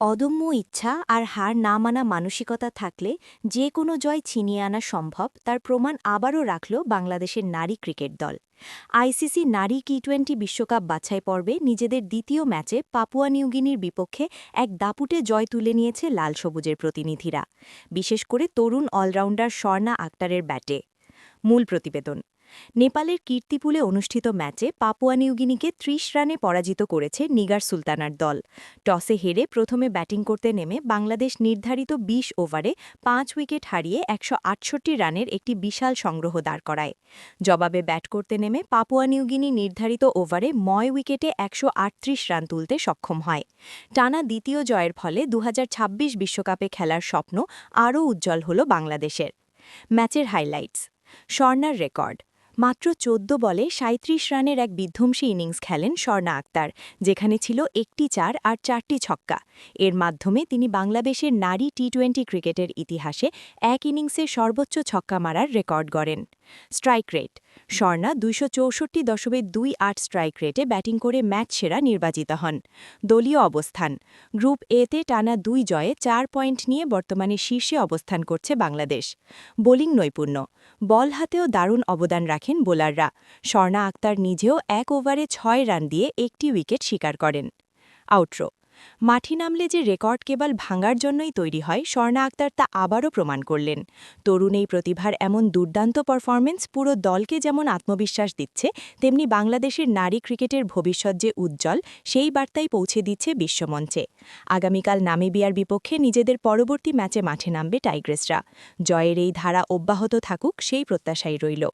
অদম্য ইচ্ছা আর হার না মানা মানসিকতা থাকলে যে কোনো জয় ছিনিয়ে আনা সম্ভব তার প্রমাণ আবারও রাখল বাংলাদেশের নারী ক্রিকেট দল। আইসিসি নারী টি-20 বিশ্বকাপ বাছাই পর্বে নিজেদের দ্বিতীয় ম্যাচে পাপুয়া নিউগিনির বিপক্ষে এক দাপুটে জয় তুলে নিয়েছে লাল সবুজের প্রতিনিধিরা, বিশেষ করে তরুণ অলরাউন্ডার স্বর্ণা আক্তারের ব্যাটে। মূল প্রতিবেদন। নেপালের কীর্তিপুলে অনুষ্ঠিত ম্যাচে পাপুয়া নিউগিনিকে ৩০ রানে পরাজিত করেছে নিগার সুলতানার দল। টসে হেরে প্রথমে ব্যাটিং করতে নেমে বাংলাদেশ নির্ধারিত ২০ ওভারে ৫ উইকেট হারিয়ে ১৬৮ রানের একটি বিশাল সংগ্রহ দাঁড় করায়। জবাবে ব্যাট করতে নেমে পাপুয়া নিউগিনি নির্ধারিত ওভারে ৯ উইকেটে ১৩৮ রান তুলতে সক্ষম হয়। টানা দ্বিতীয় জয়ের ফলে ২০২৬ বিশ্বকাপে খেলার স্বপ্ন আরও উজ্জ্বল হল বাংলাদেশের। ম্যাচের হাইলাইটস। স্বর্ণার রেকর্ড। মাত্র ১৪ বলে ৩৭ রানের এক বিধ্বংসী ইনিংস খেলেন স্বর্ণা আক্তার, যেখানে ছিল একটি ৪ আর ৪টি ছক্কা। এর মাধ্যমে তিনি বাংলাদেশের নারী টি-20 ক্রিকেটের ইতিহাসে এক ইনিংসে সর্বোচ্চ ছক্কা মারার রেকর্ড গড়েন। Strike rate. স্বর্ণা ২৬৪.28 স্ট্রাইক রেটে ব্যাটিং করে ম্যাচ সেরা নির্বাচিত হন। দলীয় অবস্থান। গ্রুপ এতে টানা ২ জয়ে ৪ পয়েন্ট নিয়ে বর্তমানে শীর্ষে অবস্থান করছে বাংলাদেশ। বোলিং নৈপুণ্য। বল হাতেও দারুণ অবদান রাখেন বোলাররা। স্বর্ণা আক্তার নিজেও ১ ওভারে ৬ রান দিয়ে একটি উইকেট শিকার করেন। আউটরো। মাঠে নামলে যে রেকর্ড কেবল ভাঙার জন্যই তৈরি হয়, স্বর্ণা আক্তার তা আবারও প্রমাণ করলেন। তরুণ এই প্রতিভার এমন দুর্দান্ত পারফরমেন্স পুরো দলকে যেমন আত্মবিশ্বাস দিচ্ছে, তেমনি বাংলাদেশের নারী ক্রিকেটের ভবিষ্যৎ যে উজ্জ্বল, সেই বার্তাই পৌঁছে দিচ্ছে বিশ্বমঞ্চে। আগামীকাল নামিবিয়ার বিপক্ষে নিজেদের পরবর্তী ম্যাচে মাঠে নামবে টাইগ্রেসরা। জয়ের এই ধারা অব্যাহত থাকুক সেই প্রত্যাশাই রইল।